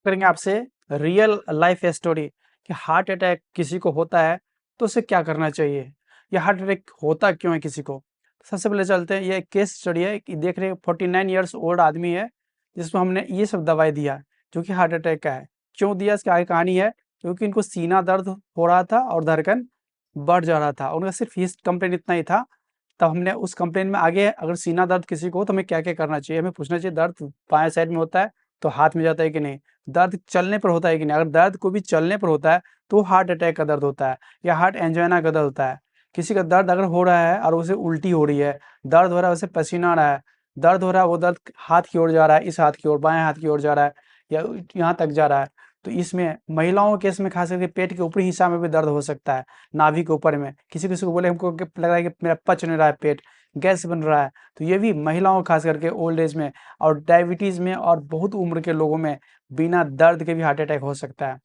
करेंगे आपसे real life story कि हार्ट अटैक किसी को होता है तो उसे क्या करना चाहिए या हार्ट अटैक होता क्यों है किसी को। सबसे पहले चलते हैं, ये एक केस स्टडी है कि देख रहे 49 ईयर्स ओल्ड आदमी है जिसको हमने ये सब दवाई दिया जो कि हार्ट अटैक का है। क्यों दिया, इसकी आगे कहानी है। क्योंकि इनको सीना दर्द हो रहा था और धड़कन बढ़ जा रहा था, उनका सिर्फ ये कंप्लेन इतना ही था। तब हमने उस कंप्लेन में आगे, अगर सीना दर्द किसी को हो तो हमें क्या क्या करना चाहिए, हमें पूछना चाहिए दर्द बाएं साइड में होता है तो हाथ में जाता है कि नहीं, दर्द चलने पर होता है कि नहीं। अगर दर्द को भी चलने पर होता है तो हार्ट अटैक का दर्द होता है या हार्ट एंजाइना का दर्द होता है। किसी का दर्द अगर हो रहा है और उसे उल्टी हो रही है, दर्द हो रहा है, उसे पसीना आ रहा है, दर्द हो रहा है, वो दर्द हाथ की ओर जा रहा है, इस हाथ की ओर, बाएं हाथ की ओर जा रहा है या यहाँ तक जा रहा है, तो इसमें महिलाओं के केस में खास करके पेट के ऊपरी हिस्सा में भी दर्द हो सकता है, नाभि के ऊपर में। किसी किसी को बोले हमको लग रहा है कि मेरा पच नहीं रहा है, पेट गैस बन रहा है, तो ये भी महिलाओं खास करके ओल्ड एज में और डायबिटीज़ में और बहुत उम्र के लोगों में बिना दर्द के भी हार्ट अटैक हो सकता है।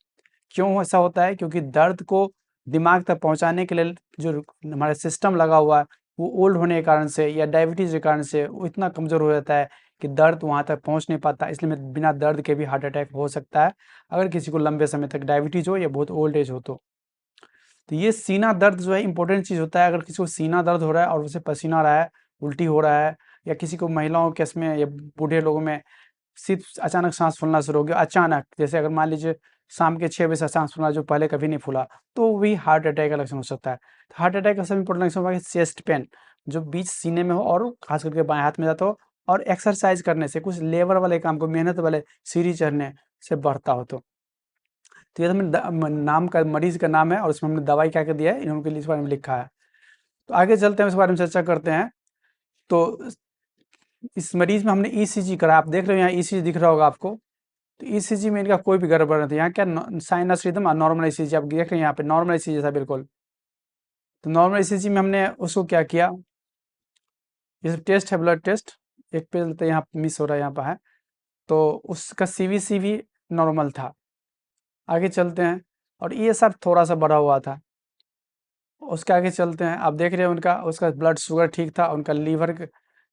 क्यों ऐसा होता है? क्योंकि दर्द को दिमाग तक पहुंचाने के लिए जो हमारा सिस्टम लगा हुआ है वो ओल्ड होने के कारण से या डायबिटीज़ के कारण से वो इतना कमज़ोर हो जाता है कि दर्द वहाँ तक पहुँच नहीं पाता। इसलिए बिना दर्द के भी हार्ट अटैक हो सकता है अगर किसी को लंबे समय तक डायबिटीज़ हो या बहुत ओल्ड एज हो तो। ये सीना दर्द जो है इंपॉर्टेंट चीज़ होता है। अगर किसी को सीना दर्द हो रहा है और उसे पसीना आ रहा है, उल्टी हो रहा है, या किसी को महिलाओं के केस में या बूढ़े लोगों में सिर्फ अचानक सांस फूलना शुरू हो गया, अचानक, जैसे अगर मान लीजिए शाम के 6 बजे से सांस फूलना जो पहले कभी नहीं फूला, तो वो भी हार्ट अटैक का लक्षण हो सकता है। तो हार्ट अटैक का सबसे इंपॉर्टेंट लक्षण होगा चेस्ट पेन जो बीच सीने में हो और खास करके बाएं हाथ में जाता हो, और एक्सरसाइज करने से, कुछ लेबर वाले काम को, मेहनत वाले सीढ़ी चढ़ने से बढ़ता हो तो ये हमने नाम का, मरीज का नाम है और उसमें हमने दवाई क्या क्या दिया है इनके लिए, इस बारे में लिखा है। तो आगे चलते हैं, इस बारे में चर्चा करते हैं। तो इस मरीज में हमने ईसीजी करा, आप देख रहे हो यहाँ ईसीजी दिख रहा होगा आपको। तो ईसीजी में इनका कोई भी गड़बड़ नहीं था। यहाँ क्या साइनस रिदम, नॉर्मल ईसीजी आप देख रहे हैं यहाँ पे, नॉर्मल ईसीजी था बिल्कुल। तो नॉर्मल ईसीजी में हमने उसको क्या किया, ये टेस्ट है ब्लड टेस्ट, एक पेज तो यहाँ मिस हो रहा है, यहाँ पर है, तो उसका सीवीसी भी नॉर्मल था। आगे चलते हैं, और ये सब थोड़ा सा बढ़ा हुआ था। उसके आगे चलते हैं, आप देख रहे हैं उनका, उसका ब्लड शुगर ठीक था, उनका लीवर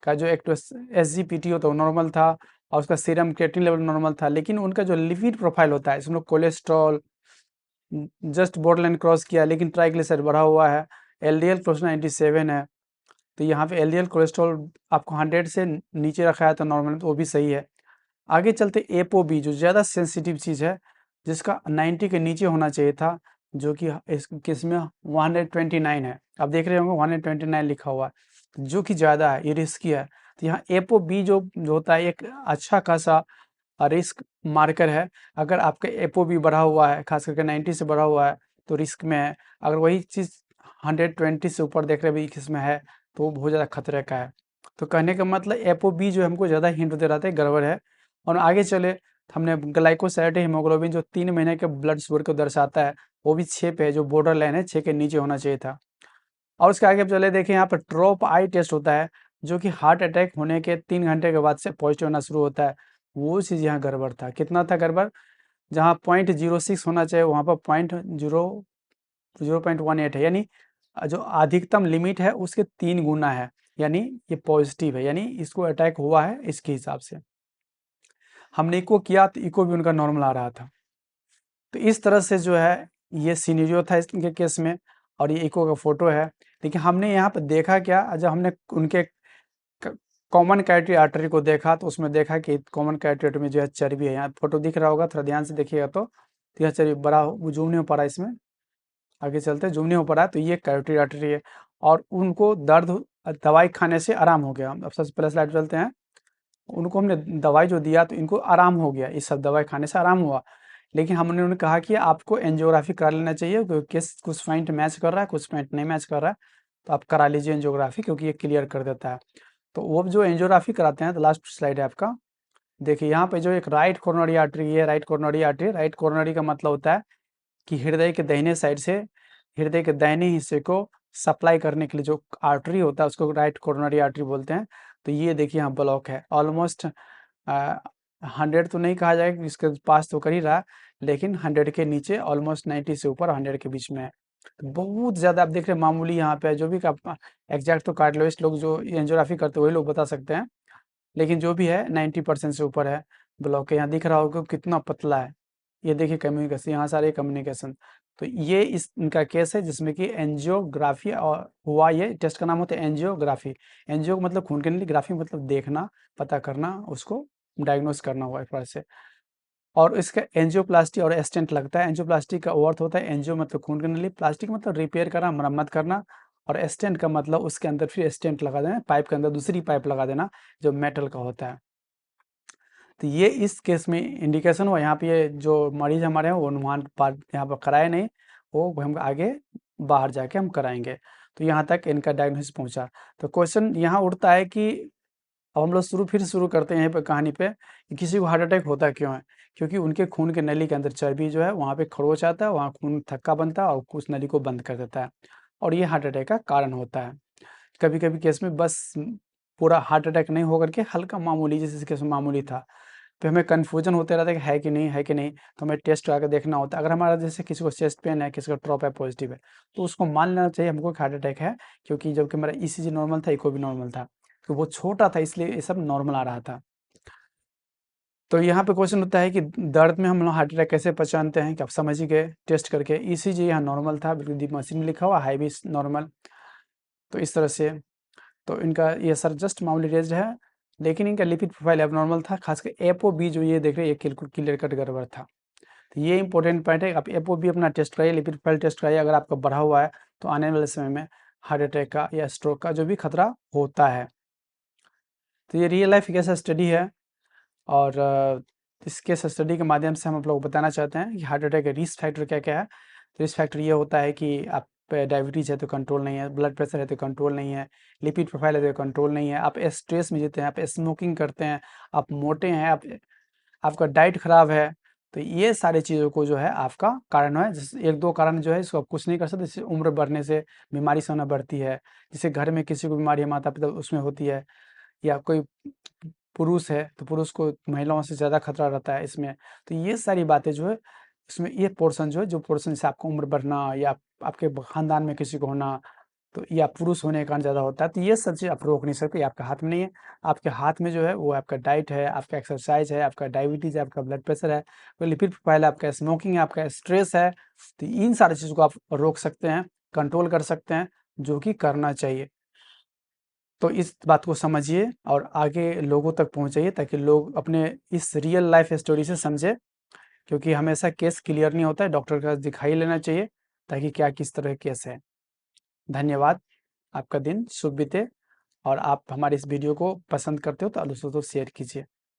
का जो एक तो SGPT होता है वो नॉर्मल था, और उसका सीरम क्रिएटिनिन लेवल नॉर्मल था। लेकिन उनका जो लिपिड प्रोफाइल होता है, इसमें cholesterol just border line cross किया, लेकिन ट्राइग्लिसराइड बढ़ा हुआ है, LDL कोलेस्ट्रॉल 97 है। तो यहाँ पे LDL कोलेस्ट्रॉल आपको 100 से नीचे रखा है तो नॉर्मल, तो वो भी सही है। आगे चलते ApoB जो ज़्यादा सेंसिटिव चीज़ है, जिसका 90 के नीचे होना चाहिए था, जो कि इस केस में 129 है। आप देख रहे होंगे 129 लिखा हुआ है, जो कि ज़्यादा है, ये रिस्की है। तो यहाँ ApoB जो होता है एक अच्छा खासा रिस्क मार्कर है। अगर आपका ApoB बढ़ा हुआ है, खास करके 90 से बढ़ा हुआ है, तो रिस्क में है। अगर वही चीज़ 120 से ऊपर देख रहे भी इसमें है तो वो बहुत ज़्यादा खतरे का है। तो कहने का मतलब ApoB जो हमको ज़्यादा हिंट दे रहा था गड़बड़ है। और आगे चले, हमने ग्लाइकोसाइलेटेड हीमोग्लोबिन जो 3 महीने के ब्लड शुगर को दर्शाता है, वो भी 6 पे है, जो बॉर्डर लाइन है 6 के नीचे होना चाहिए था। और उसके आगे चले देखें, यहाँ पर ड्रॉप आई टेस्ट होता है, जो कि हार्ट अटैक होने के 3 घंटे के बाद से पॉजिटिव होना शुरू होता है। वो चीज़ यहाँ गड़बड़ था। कितना था गड़बड़? जहाँ 0.06 होना चाहिए वहाँ पर 0.18 है, यानी जो अधिकतम लिमिट है उसके 3 गुना है, यानी ये पॉजिटिव है, यानी इसको अटैक हुआ है इसके हिसाब से। हमने इको किया तो इको भी उनका नॉर्मल आ रहा था। तो इस तरह से जो है ये सिनेरियो था इनके केस में, और ये इको का फोटो है। लेकिन हमने यहाँ पर देखा क्या, जब हमने उनके कॉमन कैरोटिड आर्टरी को देखा तो उसमें देखा कि कॉमन कैरोटिड आर्टरी में जो है चर्बी है। यहाँ फोटो दिख रहा होगा, थोड़ा ध्यान से देखिएगा तो यह चर्बी बड़ा जूम नहीं हो पा रहा है इसमें, आगे चलते जूम नहीं हो पा रहा है। तो ये कैरोटिड आर्टरी है, और उनको दर्द दवाई खाने से आराम हो गया। अब सबसे पहले स्लाइड चलते हैं। उनको हमने दवाई जो दिया तो इनको आराम हो गया, इस सब दवाई खाने से आराम हुआ। लेकिन हमने उन्हें कहा कि आपको एंजियोग्राफी करा लेना चाहिए, क्योंकि कुछ पॉइंट मैच कर रहा है, कुछ पॉइंट नहीं मैच कर रहा है, तो आप करा लीजिए एंजियोग्राफी, क्योंकि ये क्लियर कर देता है। तो वो जो एंजियोग्राफी कराते हैं, तो लास्ट स्लाइड है आपका, देखिए यहाँ पे जो एक राइट कोरोनरी आर्टरी है, right coronary artery, right coronary का मतलब होता है कि हृदय के दाहिने साइड से हृदय के दाहिने हिस्से को सप्लाई करने के लिए जो आर्टरी होता है उसको राइट कोरोनरी आर्टरी बोलते हैं। तो ये देखिए यहाँ ब्लॉक है, ऑलमोस्ट 100 तो नहीं कहा जाएगा, इसके पास तो कर ही रहा, लेकिन 100 के नीचे, ऑलमोस्ट 90 से ऊपर 100 के बीच में है। तो बहुत ज़्यादा आप देख रहे हैं मामूली यहाँ पे, जो भी एग्जैक्ट तो कार्डियोलॉजिस्ट लोग जो एंजियोग्राफी करते हैं वही लोग बता सकते हैं, लेकिन जो भी है 90% से ऊपर है। ब्लॉक है। यहाँ दिख रहा होगा कितना पतला है, ये देखिए कम्युनिकेशन, यहाँ सारे कम्युनिकेशन। तो ये इस इनका केस है जिसमें कि एंजियोग्राफी और हुआ। ये टेस्ट का नाम होता है एंजियोग्राफी। एंजियो मतलब खून के नली, ग्राफी मतलब देखना, पता करना, उसको डायग्नोस करना हुआ एक बार से। और इसका एंजियोप्लास्टी और स्टेंट लगता है। एंजियोप्लास्टी का अर्थ होता है, एंजियो मतलब खून की नली, प्लास्टिक मतलब रिपेयर करना, मरम्मत करना, और स्टेंट का मतलब उसके अंदर फिर स्टेंट लगा देना, पाइप के अंदर दूसरी पाइप लगा देना जो मेटल का होता है। तो ये इस केस में इंडिकेशन हुआ। यहाँ पे ये जो मरीज हमारे हैं वो अनुमान पार यहाँ पर कराए नहीं, वो हम आगे बाहर जाके हम कराएंगे। तो यहाँ तक इनका डायग्नोसिस पहुँचा। तो क्वेश्चन यहाँ उठता है कि अब हम लोग फिर शुरू करते हैं यहीं पे कहानी पे कि किसी को हार्ट अटैक होता क्यों है। क्योंकि उनके खून के नली के अंदर चर्बी जो है वहाँ पे खरोच आता है, वहाँ खून थक्का बनता है और उस नली को बंद कर देता है, और ये हार्ट अटैक का कारण होता है। कभी कभी केस में बस पूरा हार्ट अटैक नहीं होकर के हल्का मामूली, जैसे इस केस में मामूली था, तो हमें कन्फ्यूजन होते रहता है कि है कि नहीं, है कि नहीं, तो हमें टेस्ट करा के देखना होता है। अगर हमारा जैसे किसी को चेस्ट पेन है, किसी का ड्रॉप है पॉजिटिव है, तो उसको मान लेना चाहिए हमको कि हार्ट अटैक है, क्योंकि जबकि मेरा ईसीजी नॉर्मल था, इको भी नॉर्मल था, तो वो छोटा था इसलिए ये सब नॉर्मल आ रहा था। तो यहाँ पे क्वेश्चन होता है कि दर्द में हम लोग हार्ट अटैक कैसे पहचानते हैं, कि आप समझ ही गए टेस्ट करके। ईसीजी यहाँ नॉर्मल था, बिल्कुल दीप मशीन में लिखा हुआ, हाई भी नॉर्मल। तो इस तरह से तो इनका ये सर जस्ट मामूली रेज्ड है, लेकिन इनका लिपिड प्रोफाइल एबनॉर्मल था, खासकर एपोबी जो ये देख रहे हैं ये बिल्कुल क्लियर कट गड़बड़ था। तो ये इंपॉर्टेंट पॉइंट है, आप एपोबी अपना टेस्ट कराइए, लिपिड प्रोफाइल टेस्ट कराइए। अगर आपका बढ़ा हुआ है तो आने वाले समय में हार्ट अटैक का या स्ट्रोक का जो भी खतरा होता है। तो ये रियल लाइफ केस स्टडी है, और इस केस स्टडी के माध्यम से हम आप लोग बताना चाहते हैं कि हार्ट अटैक का रिस्क फैक्टर क्या क्या है। तो रिस्क फैक्टर ये होता है कि आप डायबिटीज़ है तो कंट्रोल नहीं है, ब्लड प्रेशर है तो कंट्रोल नहीं है, लिपिड प्रोफाइल है तो कंट्रोल नहीं है, आप स्ट्रेस में जीते हैं, आप स्मोकिंग करते हैं, आप मोटे हैं, आपका डाइट खराब है। तो ये सारी चीज़ों को जो है आपका कारण है। जिस एक दो कारण जो है इसको आप कुछ नहीं कर सकते, जैसे उम्र बढ़ने से बीमारी से होना बढ़ती है, जैसे घर में किसी को बीमारी है माता पिता उसमें होती है, या कोई पुरुष है तो पुरुष को महिलाओं से ज़्यादा खतरा रहता है इसमें। तो ये सारी बातें जो है इसमें, ये पोर्शन जो है, जो पोर्शन से आपको उम्र बढ़ना या आपके खानदान में किसी को होना, तो या पुरुष होने के कारण ज़्यादा होता है, तो ये सब चीज़ आप रोक नहीं सकते, ये आपके हाथ में नहीं है। आपके हाथ में जो है वो आपका डाइट है, आपका एक्सरसाइज है, आपका डायबिटीज़ है, आपका ब्लड प्रेशर है, कोई लिपिड प्रोफाइल है, आपका स्मोकिंग है, आपका स्ट्रेस है। तो इन सारी चीज़ों को आप रोक सकते हैं, कंट्रोल कर सकते हैं, जो कि करना चाहिए। तो इस बात को समझिए और आगे लोगों तक पहुँचाइए, ताकि लोग अपने इस रियल लाइफ स्टोरी से समझे, क्योंकि हमेशा केस क्लियर नहीं होता है, डॉक्टर के पास दिखाई लेना चाहिए ताकि क्या किस तरह केस है। धन्यवाद, आपका दिन शुभ बीते, और आप हमारे इस वीडियो को पसंद करते हो तो दूसरों को शेयर कीजिए।